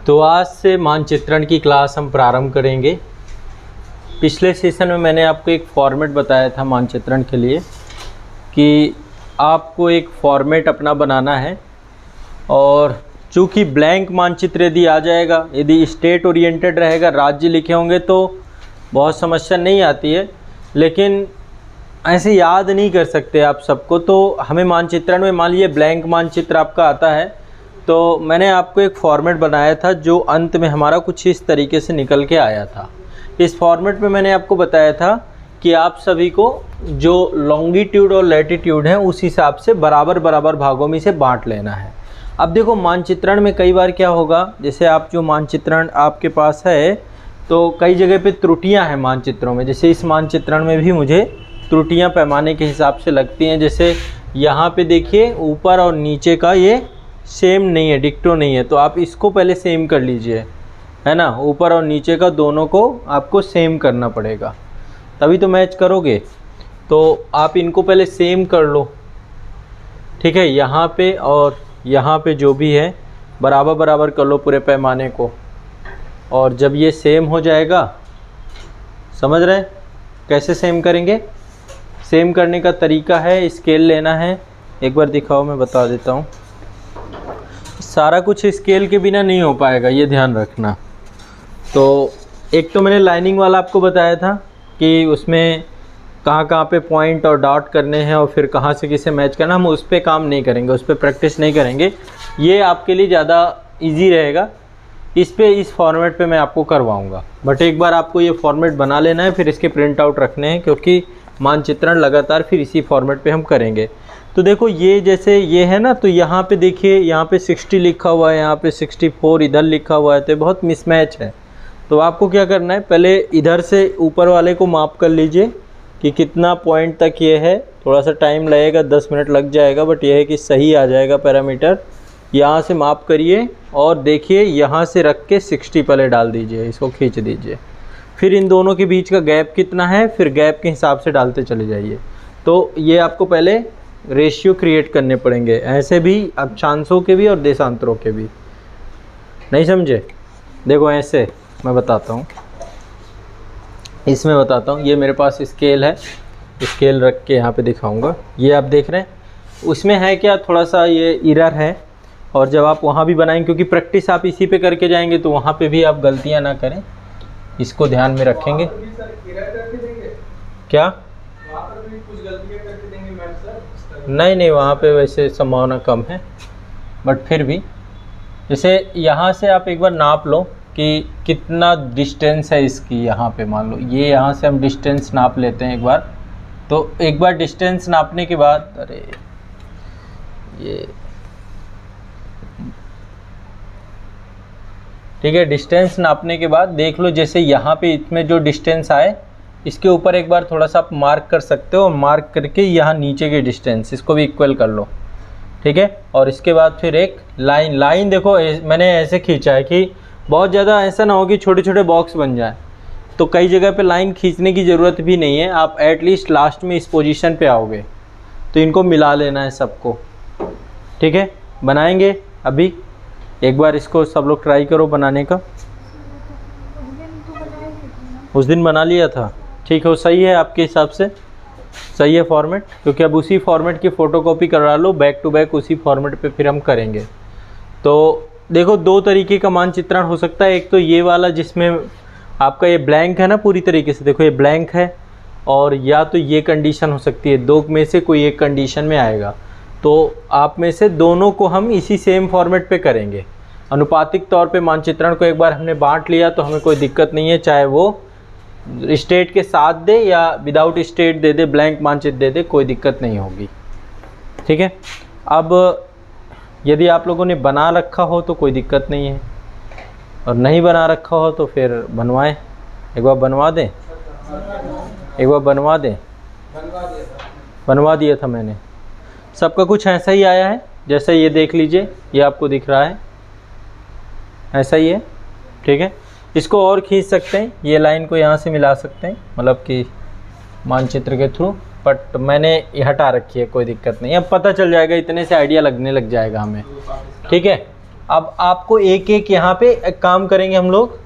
तो आज से मानचित्रण की क्लास हम प्रारंभ करेंगे। पिछले सेशन में मैंने आपको एक फॉर्मेट बताया था मानचित्रण के लिए कि आपको एक फॉर्मेट अपना बनाना है, और चूँकि ब्लैंक मानचित्र यदि आ जाएगा, यदि स्टेट ओरिएंटेड रहेगा, राज्य लिखे होंगे तो बहुत समस्या नहीं आती है, लेकिन ऐसे याद नहीं कर सकते आप सबको। तो हमें मानचित्रण में मान लीजिए ब्लैंक मानचित्र आपका आता है, तो मैंने आपको एक फॉर्मेट बनाया था जो अंत में हमारा कुछ इस तरीके से निकल के आया था। इस फॉर्मेट में मैंने आपको बताया था कि आप सभी को जो लॉन्गिट्यूड और लैटिट्यूड है उस हिसाब से बराबर बराबर भागों में इसे बांट लेना है। अब देखो मानचित्रण में कई बार क्या होगा, जैसे आप जो मानचित्रण आपके पास है तो कई जगह पे त्रुटियां हैं मानचित्रों में। जैसे इस मानचित्रण में भी मुझे त्रुटियां पैमाने के हिसाब से लगती हैं। जैसे यहाँ पे देखिए ऊपर और नीचे का ये सेम नहीं है, डिक्टो नहीं है, तो आप इसको पहले सेम कर लीजिए, है ना। ऊपर और नीचे का दोनों को आपको सेम करना पड़ेगा, तभी तो मैच करोगे। तो आप इनको पहले सेम कर लो, ठीक है। यहाँ पे और यहाँ पे जो भी है बराबर बराबर कर लो पूरे पैमाने को, और जब ये सेम हो जाएगा, समझ रहे हैं कैसे सेम करेंगे। सेम करने का तरीका है, स्केल लेना है। एक बार दिखाओ, मैं बता देता हूँ। सारा कुछ स्केल के बिना नहीं हो पाएगा, ये ध्यान रखना। तो एक तो मैंने लाइनिंग वाला आपको बताया था कि उसमें कहाँ कहाँ पे पॉइंट और डॉट करने हैं और फिर कहाँ से किसे मैच करना। हम उस पर काम नहीं करेंगे, उस पर प्रैक्टिस नहीं करेंगे, ये आपके लिए ज़्यादा इजी रहेगा। इस फॉर्मेट पे मैं आपको करवाऊँगा, बट एक बार आपको ये फॉर्मेट बना लेना है, फिर इसके प्रिंट आउट रखने हैं, क्योंकि मानचित्रण लगातार फिर इसी फॉर्मेट पे हम करेंगे। तो देखो ये जैसे ये है ना, तो यहाँ पे देखिए, यहाँ पे 60 लिखा हुआ है, यहाँ पे 64 इधर लिखा हुआ है, तो बहुत मिसमैच है। तो आपको क्या करना है, पहले इधर से ऊपर वाले को माप कर लीजिए कि कितना पॉइंट तक ये है। थोड़ा सा टाइम लगेगा, 10 मिनट लग जाएगा, बट यह है कि सही आ जाएगा पैरामीटर। यहाँ से माप करिए और देखिए यहाँ से रख के 60 पहले डाल दीजिए, इसको खींच दीजिए। फिर इन दोनों के बीच का गैप कितना है, फिर गैप के हिसाब से डालते चले जाइए। तो ये आपको पहले रेशियो क्रिएट करने पड़ेंगे, ऐसे भी अक्षांशों के भी और देशांतरों के भी। नहीं समझे? देखो ऐसे मैं बताता हूँ, इसमें बताता हूँ। ये मेरे पास स्केल है, स्केल रख के यहाँ पे दिखाऊंगा। ये आप देख रहे हैं, उसमें है क्या, थोड़ा सा ये इरर है। और जब आप वहाँ भी बनाएंगे, क्योंकि प्रैक्टिस आप इसी पे करके जाएंगे, तो वहाँ पे भी आप गलतियाँ ना करें, इसको ध्यान में रखेंगे। क्या नहीं, वहाँ पे वैसे संभावना कम है, बट फिर भी जैसे यहाँ से आप एक बार नाप लो कि कितना डिस्टेंस है इसकी। यहाँ पे मान लो ये, यहाँ से हम डिस्टेंस नाप लेते हैं एक बार। तो एक बार डिस्टेंस नापने के बाद, अरे ये ठीक है, डिस्टेंस नापने के बाद देख लो, जैसे यहाँ पे इसमें जो डिस्टेंस आए, इसके ऊपर एक बार थोड़ा सा आप मार्क कर सकते हो। मार्क करके यहाँ नीचे की डिस्टेंस, इसको भी इक्वल कर लो, ठीक है। और इसके बाद फिर एक लाइन देखो, मैंने ऐसे खींचा है कि बहुत ज़्यादा ऐसा ना हो कि छोटे छोटे बॉक्स बन जाए। तो कई जगह पे लाइन खींचने की ज़रूरत भी नहीं है, आप एटलीस्ट लास्ट में इस पोजीशन पे आओगे तो इनको मिला लेना है सबको, ठीक है। बनाएंगे अभी, एक बार इसको सब लोग ट्राई करो बनाने का। उस दिन बना लिया था, ठीक है, वो सही है आपके हिसाब से, सही है फॉर्मेट। क्योंकि अब उसी फॉर्मेट की फ़ोटोकॉपी करा लो, बैक टू बैक उसी फॉर्मेट पे फिर हम करेंगे। तो देखो दो तरीके का मानचित्रण हो सकता है। एक तो ये वाला जिसमें आपका ये ब्लैंक है ना, पूरी तरीके से देखो ये ब्लैंक है, और या तो ये कंडीशन हो सकती है, दो में से कोई एक कंडीशन में आएगा। तो आप में से दोनों को हम इसी सेम फॉर्मेट पे करेंगे। अनुपातिक तौर पे मानचित्रण को एक बार हमने बांट लिया तो हमें कोई दिक्कत नहीं है, चाहे वो स्टेट के साथ दे या विदाउट स्टेट दे दे, ब्लैंक मानचित्र दे दे, कोई दिक्कत नहीं होगी, ठीक है। अब यदि आप लोगों ने बना रखा हो तो कोई दिक्कत नहीं है, और नहीं बना रखा हो तो फिर बनवाएं। एक बार बनवा दें, एक बार बनवा दें। बनवा दिया था मैंने। सबका कुछ ऐसा ही आया है, जैसे ये देख लीजिए, ये आपको दिख रहा है, ऐसा ही है, ठीक है। इसको और खींच सकते हैं, ये लाइन को यहाँ से मिला सकते हैं, मतलब कि मानचित्र के थ्रू, बट मैंने ये हटा रखी है, कोई दिक्कत नहीं। अब पता चल जाएगा, इतने से आइडिया लगने लग जाएगा हमें, ठीक है। अब आपको एक एक यहाँ पे एक काम करेंगे हम लोग,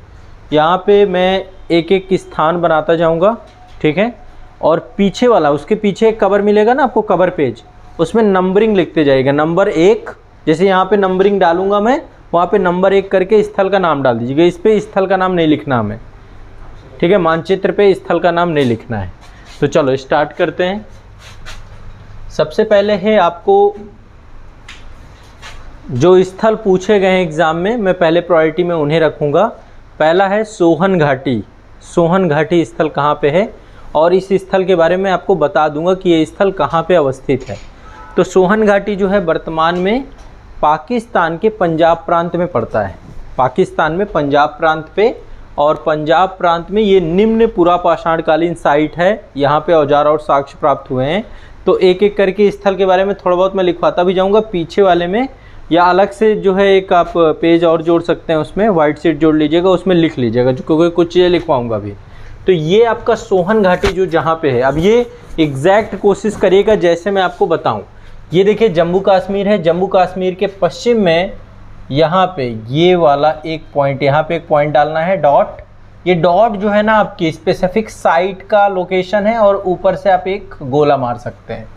यहाँ पे मैं एक एक स्थान बनाता जाऊँगा, ठीक है। और पीछे वाला, उसके पीछे एक कवर मिलेगा ना आपको, कवर पेज, उसमें नंबरिंग लिखते जाइएगा। नंबर 1, जैसे यहाँ पे नंबरिंग डालूंगा मैं, वहाँ पे नंबर 1 करके स्थल का नाम डाल दीजिएगा। इस पे स्थल का नाम नहीं लिखना हमें, ठीक है, मानचित्र पे स्थल का नाम नहीं लिखना है। तो चलो स्टार्ट करते हैं। सबसे पहले है आपको जो स्थल पूछे गए हैं एग्ज़ाम में, मैं पहले प्रायोरिटी में उन्हें रखूँगा। पहला है सोहन घाटी। सोहन घाटी स्थल कहाँ पे है, और इस स्थल के बारे में आपको बता दूंगा कि ये स्थल कहाँ पे अवस्थित है। तो सोहन घाटी जो है वर्तमान में पाकिस्तान के पंजाब प्रांत में पड़ता है, पाकिस्तान में पंजाब प्रांत पे। और पंजाब प्रांत में ये निम्न पुरापाषाणकालीन साइट है, यहाँ पे औजार और साक्ष्य प्राप्त हुए हैं। तो एक एक करके स्थल के बारे में थोड़ा बहुत मैं लिखवाता भी जाऊँगा पीछे वाले में, या अलग से जो है एक आप पेज और जोड़ सकते हैं, उसमें वाइट शीट जोड़ लीजिएगा, उसमें लिख लीजिएगा, क्योंकि कुछ चीज़ें लिखवाऊँगा अभी। तो ये आपका सोहन घाटी जो जहाँ पे है, अब ये एग्जैक्ट कोशिश करिएगा जैसे मैं आपको बताऊँ। ये देखिए जम्मू कश्मीर है, जम्मू कश्मीर के पश्चिम में यहाँ पे ये वाला एक पॉइंट, यहाँ पे एक पॉइंट डालना है, डॉट। ये डॉट जो है ना आपकी स्पेसिफिक साइट का लोकेशन है, और ऊपर से आप एक गोला मार सकते हैं।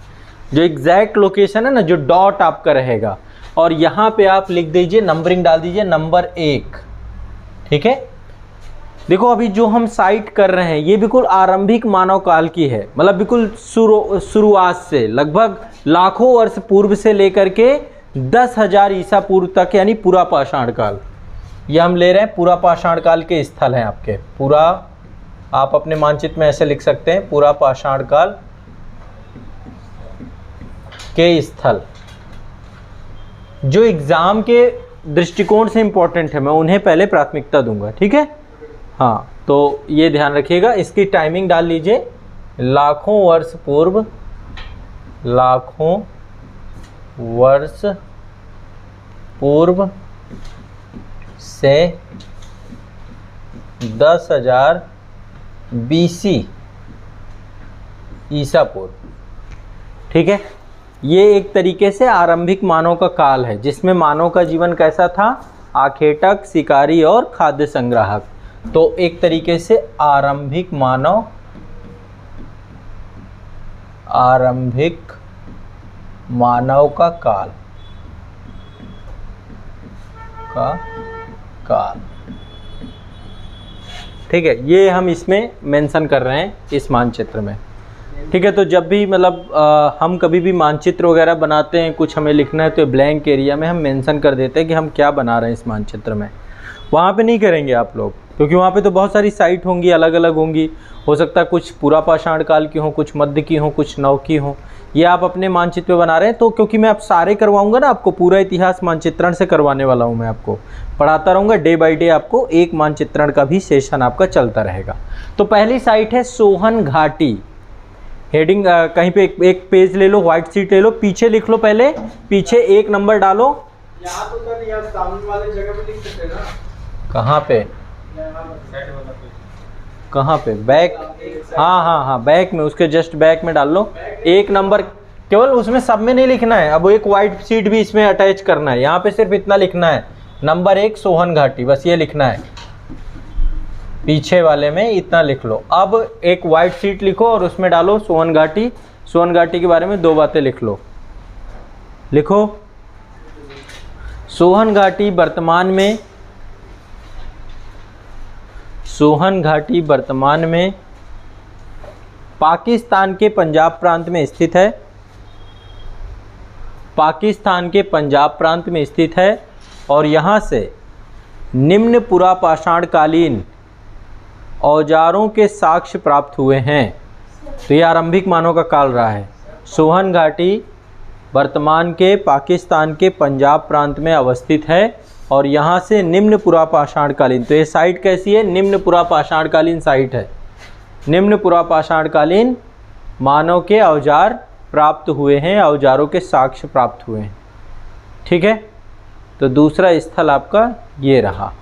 जो एग्जैक्ट लोकेशन है ना, जो डॉट आपका रहेगा, और यहाँ पे आप लिख दीजिए, नंबरिंग डाल दीजिए नंबर 1, ठीक है। देखो अभी जो हम साइट कर रहे हैं ये बिल्कुल आरंभिक मानव काल की है, मतलब बिल्कुल शुरुआत से लगभग लाखों वर्ष पूर्व से लेकर के 10,000 ईसा पूर्व तक, यानी पूरा पाषाण काल। ये हम ले रहे हैं पूरा पाषाण काल के स्थल हैं आपके। पूरा आप अपने मानचित्र में ऐसे लिख सकते हैं, पूरा पाषाण काल के स्थल जो एग्जाम के दृष्टिकोण से इंपॉर्टेंट है, मैं उन्हें पहले प्राथमिकता दूंगा, ठीक है। हाँ, तो ये ध्यान रखिएगा। इसकी टाइमिंग डाल लीजिए, लाखों वर्ष पूर्व, लाखों वर्ष पूर्व से 10,000 BC ईसा पूर्व, ठीक है। ये एक तरीके से आरंभिक मानव का काल है, जिसमें मानव का जीवन कैसा था, आखेटक, शिकारी और खाद्य संग्राहक। तो एक तरीके से आरंभिक मानव, आरंभिक मानव का काल, ठीक है। ये हम इसमें मेंशन कर रहे हैं इस मानचित्र में, ठीक है। तो जब भी मतलब हम कभी भी मानचित्र वगैरह बनाते हैं, कुछ हमें लिखना है, तो ब्लैंक एरिया में हम मेंशन कर देते हैं कि हम क्या बना रहे हैं इस मानचित्र में। वहाँ पे नहीं करेंगे आप लोग, क्योंकि वहाँ पे तो बहुत सारी साइट होंगी, अलग अलग होंगी। हो सकता है कुछ पूरा पाषाण काल की हो, कुछ मध्य की हो, कुछ नव की हो। ये आप अपने मानचित्र पे बना रहे हैं, तो क्योंकि मैं आप सारे करवाऊंगा ना, आपको पूरा इतिहास मानचित्रण से करवाने वाला हूँ, मैं आपको पढ़ाता रहूँगा डे बाय डे, आपको एक मानचित्रण का भी सेशन आपका चलता रहेगा। तो पहली साइट है सोहन घाटी। हेडिंग कहीं पे एक पेज ले लो, व्हाइट शीट ले लो, पीछे लिख लो, पहले पीछे 1 नंबर डालो। यहाँ तो सर यहाँ सामने वाले जगह पे लिख सकते हैं ना। कहाँ पे, कहाँ पे, बैक, हाँ, बैक में, उसके जस्ट बैक में डाल लो 1 नंबर। केवल उसमें सब में नहीं लिखना है, अब एक वाइट शीट भी इसमें अटैच करना है। यहाँ पे सिर्फ इतना लिखना है, नंबर 1 सोहन घाटी, बस ये लिखना है। पीछे वाले में इतना लिख लो। अब एक वाइट शीट लिखो और उसमें डालो सोहन घाटी। सोहन घाटी के बारे में 2 बातें लिख लो। लिखो, सोहन घाटी वर्तमान में, सोहन घाटी वर्तमान में पाकिस्तान के पंजाब प्रांत में स्थित है, पाकिस्तान के पंजाब प्रांत में स्थित है। और यहाँ से निम्न पुरापाषाणकालीन औजारों के साक्ष्य प्राप्त हुए हैं। तो ये आरंभिक मानव का काल रहा है। सोहन घाटी वर्तमान के पाकिस्तान के पंजाब प्रांत में अवस्थित है, और यहाँ से निम्न पुरापाषाणकालीन, तो ये साइट कैसी है, निम्न पुरापाषाणकालीन साइट है। निम्न पुरापाषाणकालीन मानव के औजार प्राप्त हुए हैं, औजारों के साक्ष्य प्राप्त हुए हैं, ठीक है। तो दूसरा स्थल आपका ये रहा।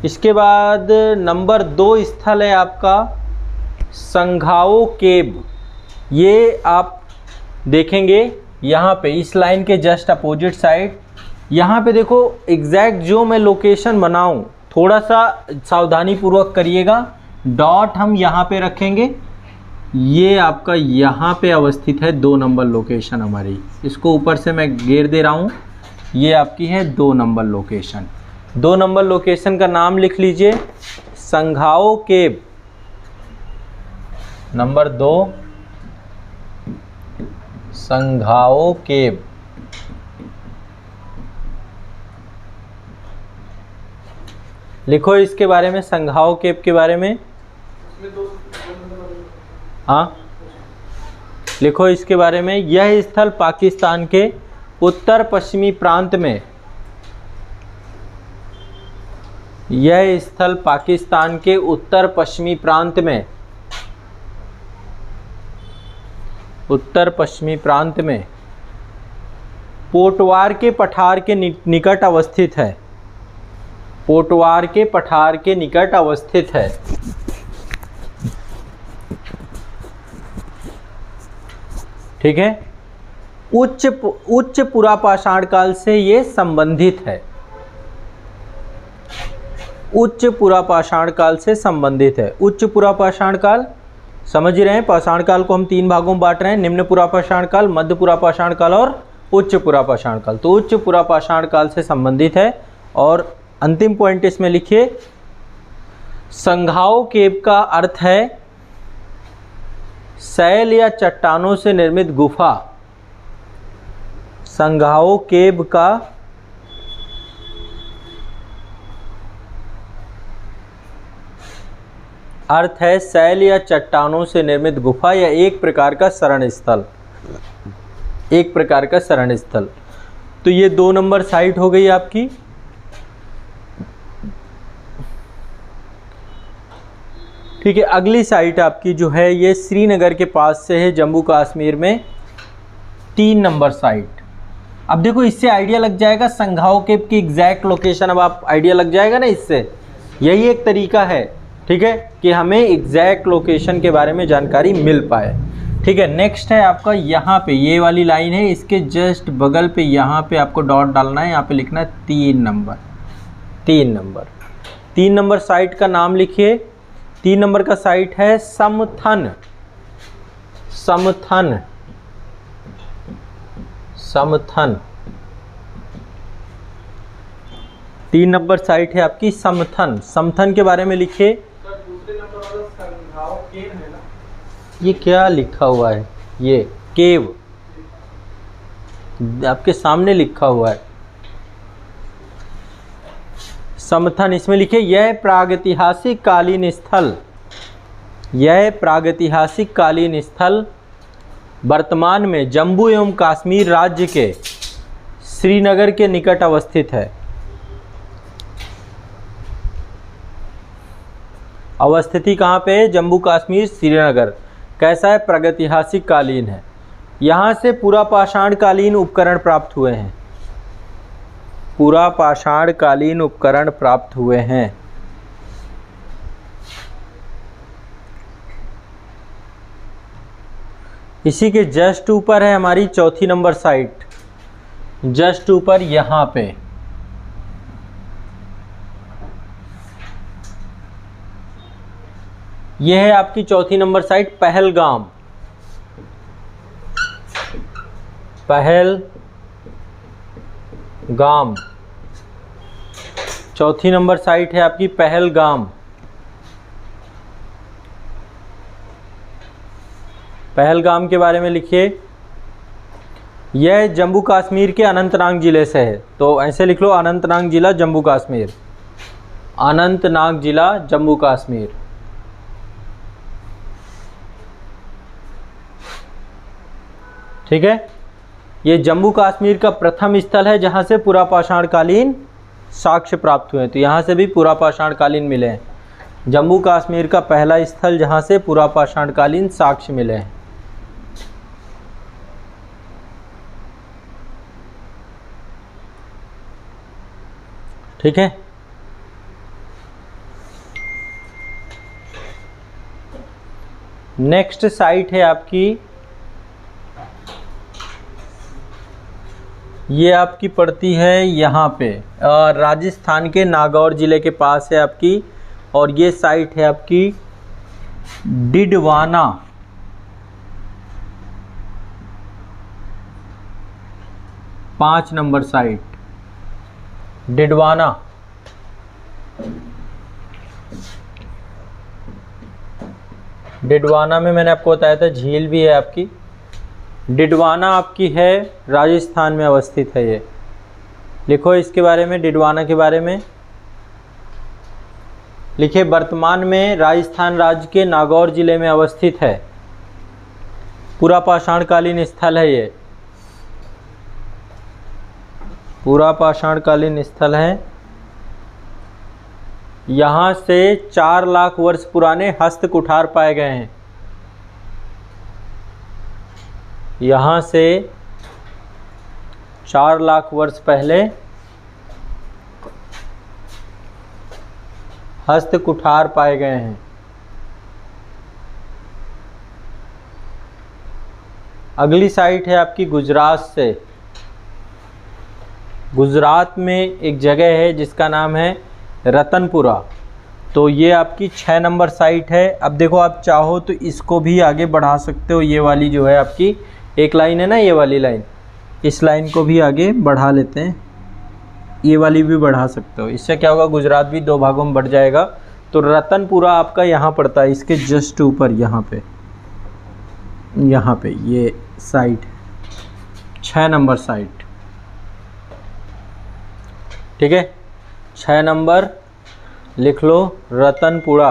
इसके बाद नंबर 2 स्थल है आपका संघाओ केव। ये आप देखेंगे यहाँ पे इस लाइन के जस्ट अपोजिट साइड, यहाँ पे देखो एग्जैक्ट जो मैं लोकेशन बनाऊँ, थोड़ा सा सावधानी पूर्वक करिएगा। डॉट हम यहाँ पे रखेंगे, ये आपका यहाँ पे अवस्थित है 2 नंबर लोकेशन हमारी। इसको ऊपर से मैं घेर दे रहा हूँ, ये आपकी है 2 नंबर लोकेशन। 2 नंबर लोकेशन का नाम लिख लीजिए, संघाओ केव। नंबर 2 संघाओ केव। लिखो इसके बारे में, संघाओ केव के बारे में। हाँ, लिखो इसके बारे में। यह स्थल पाकिस्तान के उत्तर पश्चिमी प्रांत में, यह स्थल पाकिस्तान के उत्तर पश्चिमी प्रांत में, उत्तर पश्चिमी प्रांत में पोटवार के पठार के निकट अवस्थित है। पोटवार के पठार के निकट अवस्थित है। ठीक है। उच्च पुरापाषाण काल से ये संबंधित है। उच्च पुरापाषाण काल से संबंधित है। उच्च पुरापाषाण काल समझ रहे हैं, पाषाण काल को हम 3 भागों में बांट रहे हैं, निम्न पुरापाषाण काल, मध्य पुरापाषाण काल और उच्च पुरापाषाण काल। तो उच्च पुरापाषाण काल से संबंधित है। और अंतिम पॉइंट इसमें लिखिए, संघाओ केव का अर्थ है शैल या चट्टानों से निर्मित गुफा। संघाओ केव का अर्थ है शैल या चट्टानों से निर्मित गुफा या एक प्रकार का शरण स्थल, एक प्रकार का शरण स्थल। तो ये 2 नंबर साइट हो गई आपकी। ठीक है, अगली साइट आपकी जो है ये श्रीनगर के पास से है, जम्मू कश्मीर में, 3 नंबर साइट। अब देखो इससे आइडिया लग जाएगा संघाओ केव की एग्जैक्ट लोकेशन। अब आप आइडिया लग जाएगा ना इससे, यही एक तरीका है। ठीक है, कि हमें एग्जैक्ट लोकेशन के बारे में जानकारी मिल पाए। ठीक है, नेक्स्ट है आपका यहाँ पे ये वाली लाइन है, इसके जस्ट बगल पे यहाँ पे आपको डॉट डालना है, यहाँ पे लिखना है 3 नंबर। 3 नंबर, 3 नंबर साइट का नाम लिखिए। 3 नंबर का साइट है समथन। समथन, समथन। 3 नंबर साइट है आपकी समथन। समथन के बारे में लिखिए। दूसरे नंबर वाला संघाओ केव है ना? ये क्या लिखा हुआ है? ये केव आपके सामने लिखा हुआ है, समथन। इसमें लिखिए, यह प्रागैतिहासिक कालीन स्थल, यह प्रागैतिहासिक कालीन स्थल वर्तमान में जम्मू एवं कश्मीर राज्य के श्रीनगर के निकट अवस्थित है। अवस्थिति कहाँ पे है? जम्मू कश्मीर, श्रीनगर। कैसा है? प्रागैतिहासिक कालीन है। यहाँ से पुरापाषाण कालीन उपकरण प्राप्त हुए हैं। पुरापाषाण कालीन उपकरण प्राप्त हुए हैं। इसी के जस्ट ऊपर है हमारी 4थी नंबर साइट, जस्ट ऊपर यहाँ पे। यह है आपकी 4थी नंबर साइट, पहलगाम। पहलगाम 4थी नंबर साइट है आपकी, पहलगाम। पहलगाम के बारे में लिखिए, यह जम्मू कश्मीर के अनंतनाग जिले से है। तो ऐसे लिख लो, अनंतनाग जिला, जम्मू कश्मीर। अनंतनाग जिला, जम्मू कश्मीर। ठीक है, ये जम्मू कश्मीर का प्रथम स्थल है जहाँ से पुरापाषाण कालीन साक्ष्य प्राप्त हुए हैं। तो यहाँ से भी पुरापाषाण कालीन मिले हैं। जम्मू कश्मीर का पहला स्थल जहाँ से पुरापाषाण कालीन साक्ष्य मिले हैं। ठीक है, नेक्स्ट साइट है आपकी ये आपकी पड़ती है यहाँ पे राजस्थान के नागौर ज़िले के पास है आपकी, और ये साइट है आपकी डिडवाना। पाँच नंबर साइट डिडवाना। डिडवाना में मैंने आपको बताया था झील भी है आपकी। डिडवाना आपकी है राजस्थान में अवस्थित है। ये लिखो इसके बारे में, डिडवाना के बारे में लिखे। वर्तमान में राजस्थान राज्य के नागौर जिले में अवस्थित है। पूरा पाषाणकालीन स्थल है। ये पूरा पाषाणकालीन स्थल है। यहाँ से 4 लाख वर्ष पुराने हस्त कुठार पाए गए हैं। यहाँ से 4 लाख वर्ष पहले हस्त कुठार पाए गए हैं। अगली साइट है आपकी गुजरात से। गुजरात में एक जगह है जिसका नाम है रतनपुरा। तो ये आपकी 6 नंबर साइट है। अब देखो आप चाहो तो इसको भी आगे बढ़ा सकते हो। ये वाली जो है आपकी एक लाइन है ना, ये वाली लाइन, इस लाइन को भी आगे बढ़ा लेते हैं। ये वाली भी बढ़ा सकते हो। इससे क्या होगा, गुजरात भी 2 भागों में बढ़ जाएगा। तो रतनपुरा आपका यहाँ पड़ता है, इसके जस्ट ऊपर यहाँ पे ये साइट 6 नंबर साइट। ठीक है, 6 नंबर लिख लो, रतनपुरा।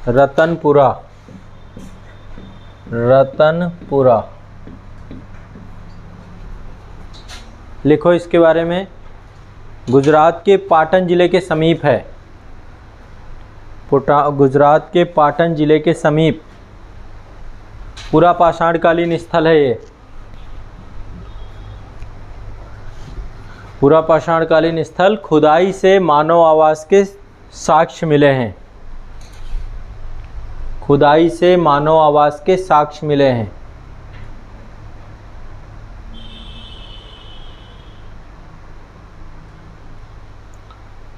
रतनपुरा, रतनपुरा लिखो इसके बारे में। गुजरात के पाटन ज़िले के समीप है। गुजरात के पाटन ज़िले के समीप पूरा पाषाणकालीन स्थल है। ये पूरा पाषाणकालीन स्थल। खुदाई से मानव आवास के साक्ष्य मिले हैं। खुदाई से मानव आवास के साक्ष्य मिले हैं।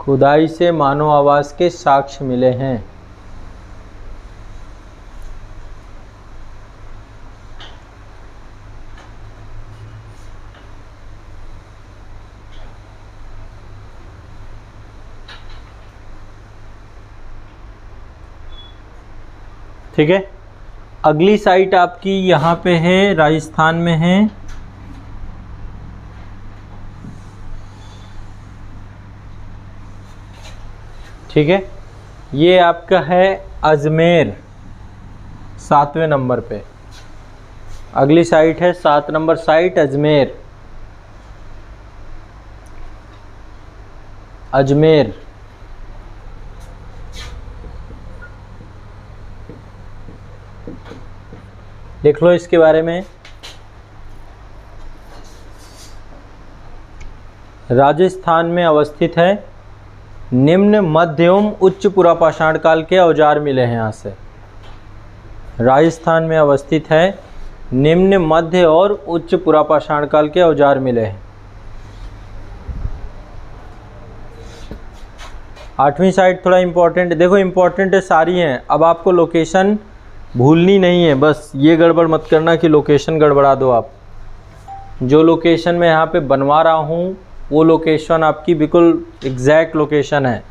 खुदाई से मानव आवास के साक्ष्य मिले हैं। ठीक है, अगली साइट आपकी यहाँ पे है, राजस्थान में है। ठीक है, ये आपका है अजमेर, 7वें नंबर पे। अगली साइट है 7 नंबर साइट अजमेर। अजमेर लिख लो इसके बारे में। राजस्थान में अवस्थित है। निम्न मध्य एवं उच्च पुरापाषाण काल के औजार मिले हैं। यहाँ से राजस्थान में अवस्थित है। निम्न मध्य और उच्च पुरापाषाण काल के औजार मिले हैं। 8वीं साइट थोड़ा इम्पोर्टेंट, देखो इम्पोर्टेंट है सारी हैं। अब आपको लोकेशन भूलनी नहीं है, बस ये गड़बड़ मत करना कि लोकेशन गड़बड़ा दो आप। जो लोकेशन मैं यहाँ पे बनवा रहा हूँ वो लोकेशन आपकी बिल्कुल एग्जैक्ट लोकेशन है।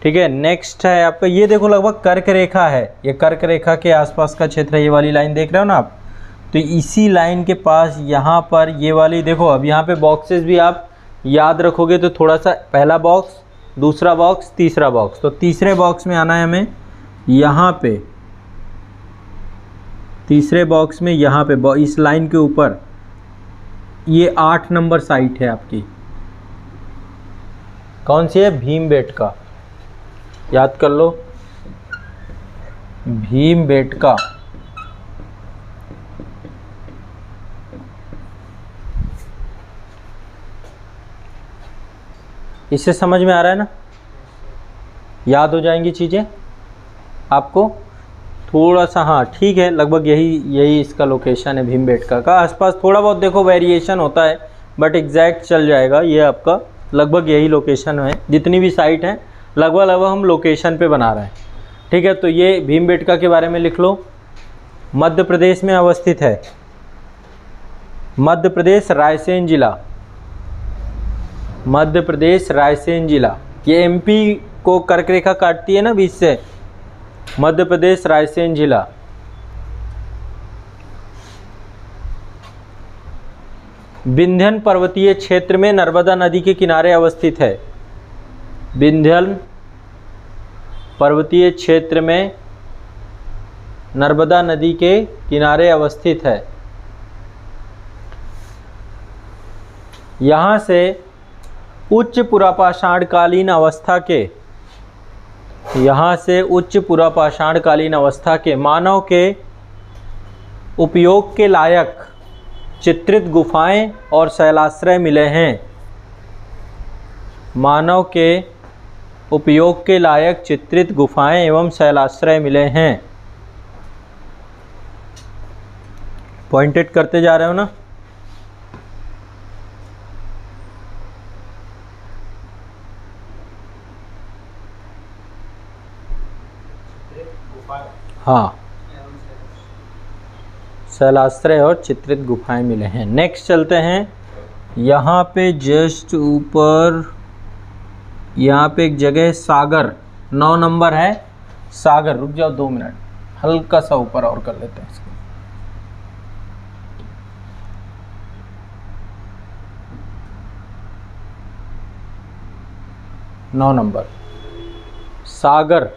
ठीक है, नेक्स्ट है आपका, ये देखो लगभग कर्क रेखा है। ये कर्क रेखा के आसपास का क्षेत्र है। ये वाली लाइन देख रहे हो ना आप, तो इसी लाइन के पास यहाँ पर ये वाली देखो। अब यहाँ पे बॉक्सेस भी आप याद रखोगे तो थोड़ा सा, पहला बॉक्स, दूसरा बॉक्स, तीसरा बॉक्स। तो तीसरे बॉक्स में आना है हमें। यहाँ पे तीसरे बॉक्स में यहाँ पे इस लाइन के ऊपर ये 8 नंबर साइट है आपकी। कौन सी है? भीमबेटका, याद कर लो, भीमबेटका। इससे समझ में आ रहा है ना, याद हो जाएंगी चीज़ें आपको। थोड़ा सा, हाँ ठीक है, लगभग यही इसका लोकेशन है भीमबेटका का। आसपास थोड़ा बहुत देखो वेरिएशन होता है, बट एग्जैक्ट चल जाएगा। ये आपका लगभग यही लोकेशन है, जितनी भी साइट हैं लगभग हम लोकेशन पे बना रहे हैं, ठीक है। तो ये भीमबेटका के बारे में लिख लो। मध्य प्रदेश में अवस्थित है, मध्य प्रदेश रायसेन जिला, मध्य प्रदेश रायसेन जिला। ये एमपी को कर्क रेखा काटती है ना बीच से, मध्य प्रदेश रायसेन जिला। विंध्यन पर्वतीय क्षेत्र में नर्मदा नदी के किनारे अवस्थित है। विंध्यन पर्वतीय क्षेत्र में नर्मदा नदी के किनारे अवस्थित है। यहाँ से उच्च पुरापाषाणकालीन अवस्था के, यहाँ से उच्च पुरापाषाणकालीन अवस्था के मानव के उपयोग के लायक चित्रित गुफाएं और शैलाश्रय मिले हैं। मानव के उपयोग के लायक चित्रित गुफाएं एवं शैलाश्रय मिले हैं। पॉइंटेड करते जा रहे हो ना। हाँ, शैलाश्रय और चित्रित गुफाएं मिले हैं। नेक्स्ट चलते हैं, यहाँ पे जस्ट ऊपर, यहाँ पे एक जगह सागर, 9 नंबर है सागर। रुक जाओ 2 मिनट, हल्का सा ऊपर और कर लेते हैं इसको। नौ नंबर सागर।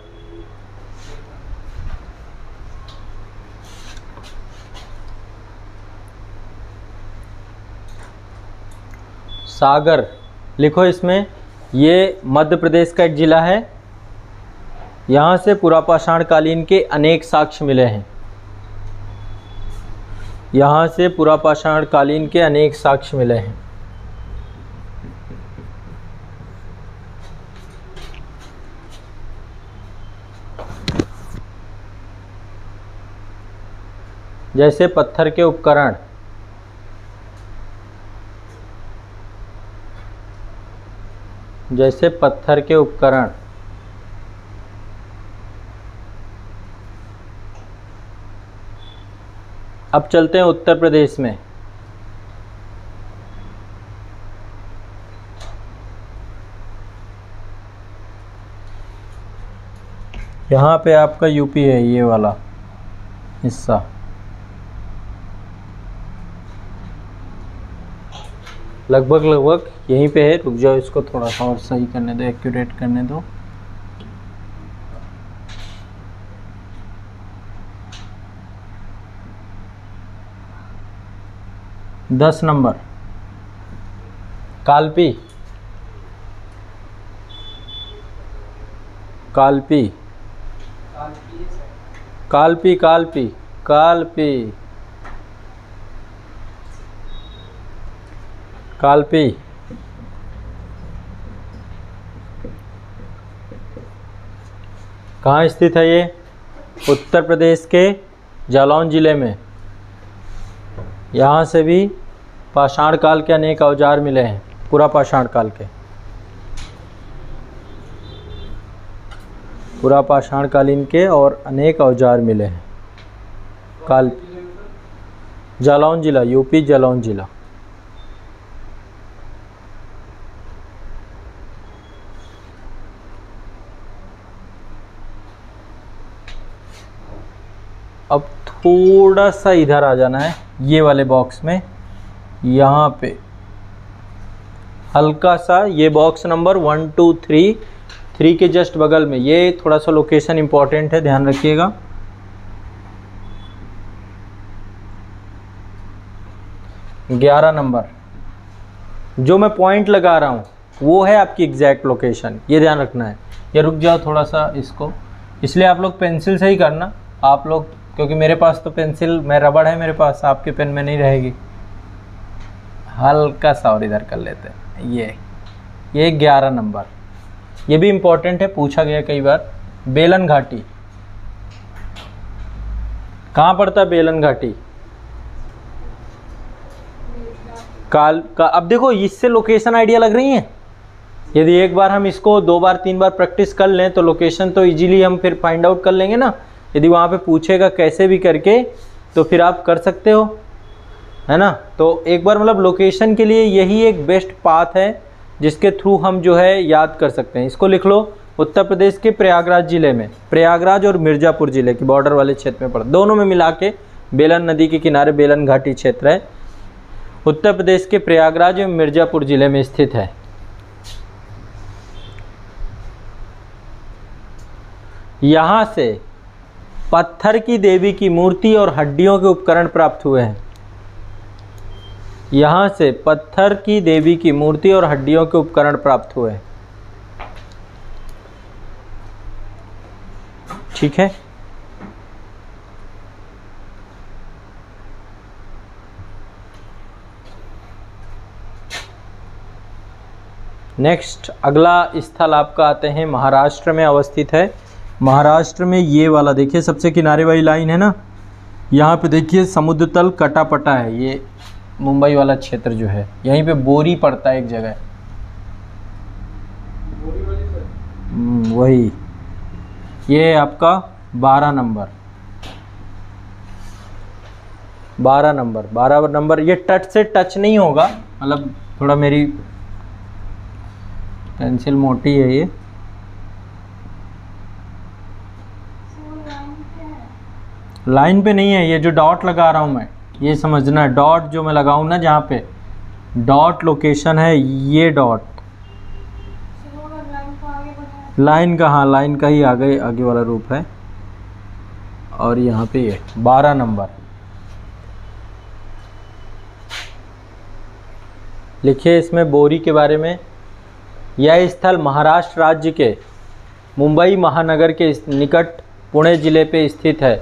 सागर लिखो इसमें। ये मध्य प्रदेश का एक ज़िला है। यहाँ से पुरापाषाणकालीन के अनेक साक्ष्य मिले हैं। यहाँ से पुरापाषाणकालीन के अनेक साक्ष्य मिले हैं। जैसे पत्थर के उपकरण, जैसे पत्थर के उपकरण, अब चलते हैं उत्तर प्रदेश में। यहाँ पे आपका यूपी है, ये वाला हिस्सा। लगभग यहीं पे है। रुक जाओ, इसको थोड़ा सा और सही करने दो, एक्यूरेट करने दो। दस नंबर कालपी, कालपी, कालपी, कालपी, कालपी, कालपी। कहाँ स्थित है ये? उत्तर प्रदेश के जालौन जिले में। यहाँ से भी पाषाण काल के अनेक औजार मिले हैं, पूरा पाषाण काल के, पूरा पाषाण कालीन के और अनेक औजार मिले हैं। काल जालौन जिला, यूपी जालौन जिला। अब थोड़ा सा इधर आ जाना है, ये वाले बॉक्स में, यहाँ पे हल्का सा, ये बॉक्स नंबर 1 2 3 के जस्ट बगल में। ये थोड़ा सा लोकेशन इंपॉर्टेंट है, ध्यान रखिएगा। ग्यारह नंबर जो मैं पॉइंट लगा रहा हूँ वो है आपकी एग्जैक्ट लोकेशन, ये ध्यान रखना है। ये रुक जाओ थोड़ा सा इसको, इसलिए आप लोग पेंसिल से ही करना आप लोग, क्योंकि मेरे पास तो पेंसिल में रबड़ है मेरे पास, आपके पेन में नहीं रहेगी। हल्का सा और इधर कर लेते हैं। ये 11 नंबर, ये भी इम्पोर्टेंट है, पूछा गया कई बार। बेलन घाटी, कहाँ पड़ता है बेलन घाटी? काल का। अब देखो इससे लोकेशन आइडिया लग रही है। यदि एक बार हम इसको 2 बार 3 बार प्रैक्टिस कर लें तो लोकेशन तो इजीली हम फिर फाइंड आउट कर लेंगे ना। यदि वहाँ पे पूछेगा कैसे भी करके तो फिर आप कर सकते हो, है ना। तो एक बार मतलब लोकेशन के लिए यही एक बेस्ट पाथ है जिसके थ्रू हम जो है याद कर सकते हैं। इसको लिख लो, उत्तर प्रदेश के प्रयागराज ज़िले में, प्रयागराज और मिर्ज़ापुर ज़िले के बॉर्डर वाले क्षेत्र में पड़ा, दोनों में मिला के बेलन नदी के किनारे बेलन घाटी क्षेत्र है। उत्तर प्रदेश के प्रयागराज एवं मिर्ज़ापुर ज़िले में स्थित है। यहाँ से पत्थर की देवी की मूर्ति और हड्डियों के उपकरण प्राप्त हुए हैं। यहाँ से पत्थर की देवी की मूर्ति और हड्डियों के उपकरण प्राप्त हुए हैं। ठीक है। नेक्स्ट अगला स्थल आपका आते हैं महाराष्ट्र में अवस्थित है। महाराष्ट्र में ये वाला देखिए, सबसे किनारे वाली लाइन है ना, यहाँ पे देखिए समुद्र तल कटापटा है। ये मुंबई वाला क्षेत्र जो है, यहीं पे बोरी पड़ता है एक जगह, वही। ये आपका 12 नंबर 12 नंबर। ये टच से टच नहीं होगा, मतलब थोड़ा मेरी पेंसिल मोटी है। ये लाइन पे नहीं है, ये जो डॉट लगा रहा हूँ मैं, ये समझना है। डॉट जो मैं लगाऊँ ना, जहाँ पे डॉट लोकेशन है, ये डॉट लाइन का, हाँ लाइन का ही आगे वाला रूप है। और यहाँ पे ये 12 नंबर लिखिए इसमें बोरी के बारे में। यह स्थल महाराष्ट्र राज्य के मुंबई महानगर के निकट पुणे जिले पे स्थित है।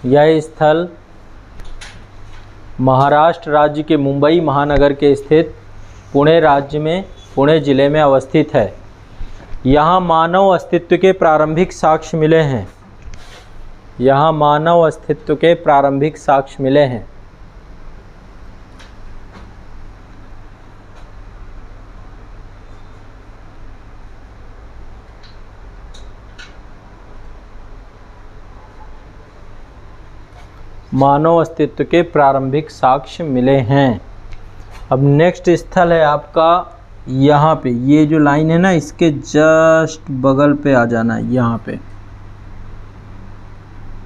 यह स्थल महाराष्ट्र राज्य के मुंबई महानगर के स्थित पुणे राज्य में पुणे जिले में अवस्थित है। यहाँ मानव अस्तित्व के प्रारंभिक साक्ष्य मिले हैं। यहाँ मानव अस्तित्व के प्रारंभिक साक्ष्य मिले हैं। मानव अस्तित्व के प्रारंभिक साक्ष्य मिले हैं। अब नेक्स्ट स्थल है आपका यहाँ पे, ये जो लाइन है ना, इसके जस्ट बगल पे आ जाना है। यहाँ पे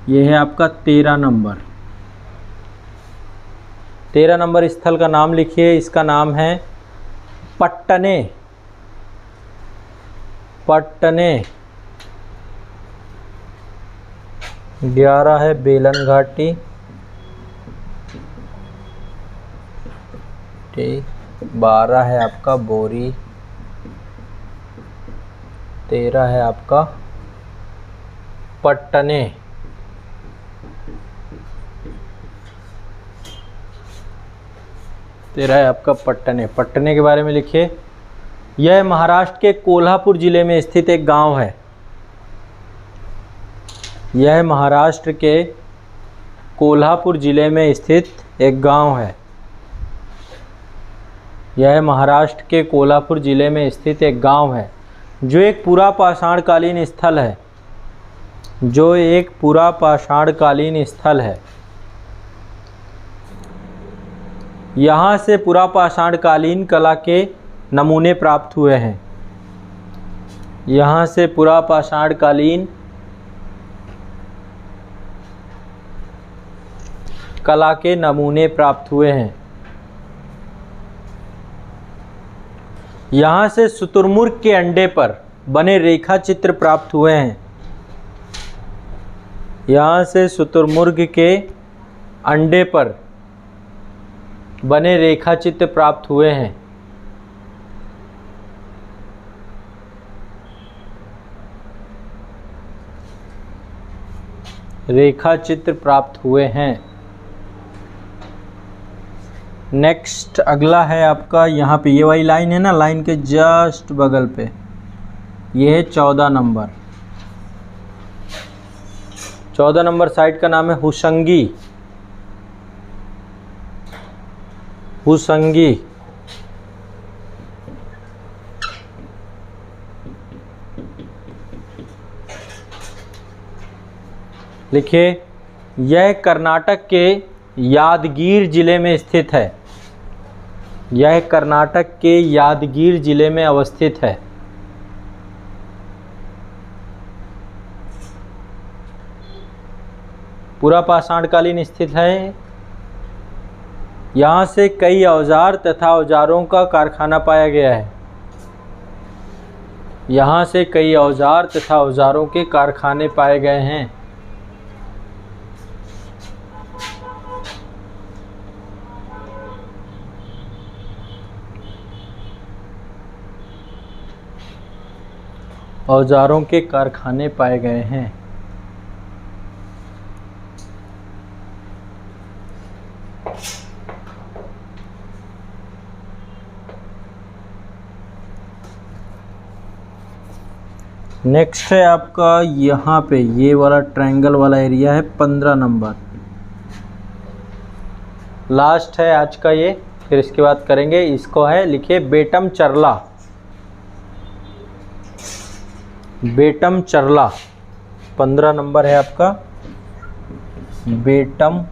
ये है आपका 13 नंबर। 13 नंबर स्थल का नाम लिखिए। इसका नाम है पट्टने। पट्टने। 11 है बेलन घाटी, 12 है आपका बोरी, 13 है आपका पट्टने। तेरह है आपका पट्टने। पट्टने के बारे में लिखिए। यह महाराष्ट्र के कोल्हापुर जिले में स्थित एक गांव है। यह महाराष्ट्र के कोल्हापुर जिले में स्थित एक गांव है। यह महाराष्ट्र के कोल्हापुर जिले में स्थित एक गांव है जो एक पूरा पाषाणकालीन स्थल है। जो एक पूरा पाषाणकालीन स्थल है। यहाँ से पूरा पाषाणकालीन कला के नमूने प्राप्त हुए हैं। यहाँ से पूरा पाषाणकालीन कला के नमूने प्राप्त हुए हैं। यहाँ से शुतुरमुर्ग के अंडे पर बने रेखा चित्र प्राप्त हुए हैं। यहाँ से शुतुरमुर्ग के अंडे पर बने रेखा चित्र प्राप्त हुए हैं। रेखा चित्र प्राप्त हुए हैं। नेक्स्ट अगला है आपका, यहाँ पे ये वाली लाइन है ना, लाइन के जस्ट बगल पे ये है 14 नंबर। 14 नंबर साइट का नाम है हुसंगी। हुसंगी। लिखिए, यह कर्नाटक के यादगीर जिले में स्थित है। यह कर्नाटक के यादगीर जिले में अवस्थित है। पूरा पाषाणकालीन स्थित है। यहाँ से कई औजार तथा औजारों का कारखाना पाया गया है। यहाँ से कई औजार तथा औजारों के कारखाने पाए गए हैं। औजारों के कारखाने पाए गए हैं। नेक्स्ट है आपका यहाँ पे ये वाला ट्रायंगल वाला एरिया है 15 नंबर। लास्ट है आज का ये, फिर इसके बाद करेंगे। इसको है, लिखिए बेटम चरला। बेटम चरला 15 नंबर है आपका। बेटम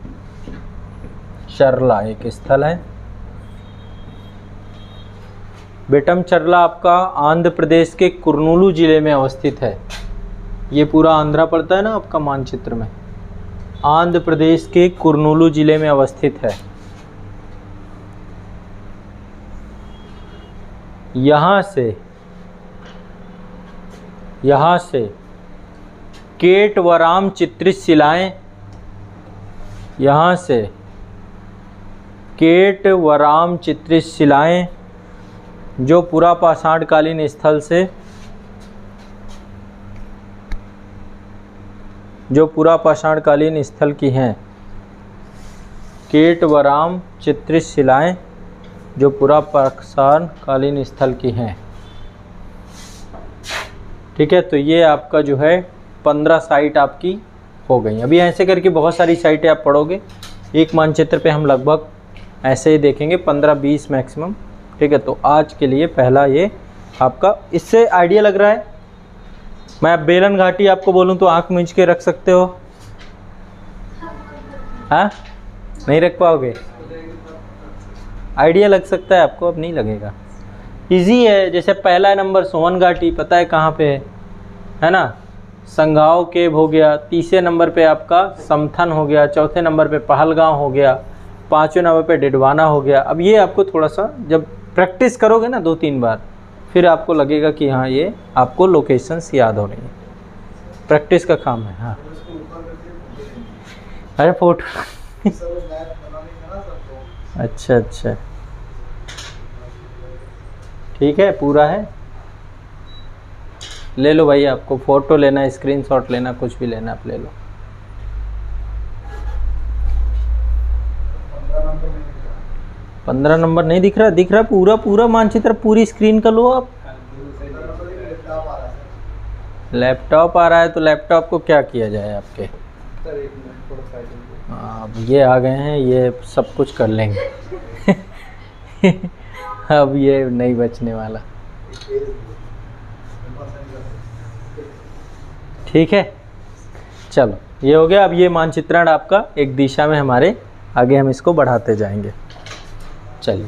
चरला एक स्थल है। बेटम चरला आपका आंध्र प्रदेश के कुर्नूलू जिले में अवस्थित है। ये पूरा आंध्रा पड़ता है ना आपका मानचित्र में। आंध्र प्रदेश के कुर्नूलू जिले में अवस्थित है। यहाँ से केटवराम चित्रित शिलाएं, यहाँ से केटवराम चित्रित शिलाएं जो पूरा पाषाणकालीन स्थल से, जो पूरा पाषाणकालीन स्थल की हैं। केटवराम चित्रित शिलाएं जो पूरा पाषाणकालीन स्थल की हैं। ठीक है, तो ये आपका जो है 15 साइट आपकी हो गई। अभी ऐसे करके बहुत सारी साइटें आप पढ़ोगे। एक मानचित्र पे हम लगभग ऐसे ही देखेंगे 15-20 मैक्सिमम। ठीक है, तो आज के लिए पहला ये आपका, इससे आइडिया लग रहा है। मैं बेलन घाटी आपको बोलूं तो आंख मींच के रख सकते हो? हाँ, नहीं रख पाओगे? आइडिया लग सकता है आपको, अब नहीं लगेगा। इजी है। जैसे पहला नंबर सोहन घाटी, पता है कहाँ पे है ना? संघाव केव हो गया। तीसरे नंबर पे आपका समथन हो गया। चौथे नंबर पे पहलगांव हो गया। पाँचवें नंबर पे डिडवाना हो गया। अब ये आपको थोड़ा सा जब प्रैक्टिस करोगे ना 2-3 बार, फिर आपको लगेगा कि हाँ ये आपको लोकेशंस याद हो रही हैं। प्रैक्टिस का काम है। हाँ, अरे फोटो अच्छा अच्छा, ठीक है, पूरा है। ले लो भाई, आपको फ़ोटो लेना है, स्क्रीनशॉट लेना, कुछ भी लेना आप ले लो। 15 नंबर नहीं दिख रहा? दिख रहा पूरा पूरा मानचित्र, पूरी स्क्रीन का लो आप। लैपटॉप आ रहा है तो लैपटॉप को क्या किया जाए आपके? अब ये आ गए हैं, ये सब कुछ कर लेंगे। अब ये नहीं बचने वाला। ठीक है, चलो ये हो गया। अब ये मानचित्रण आपका एक दिशा में हमारे, आगे हम इसको बढ़ाते जाएंगे। चलिए।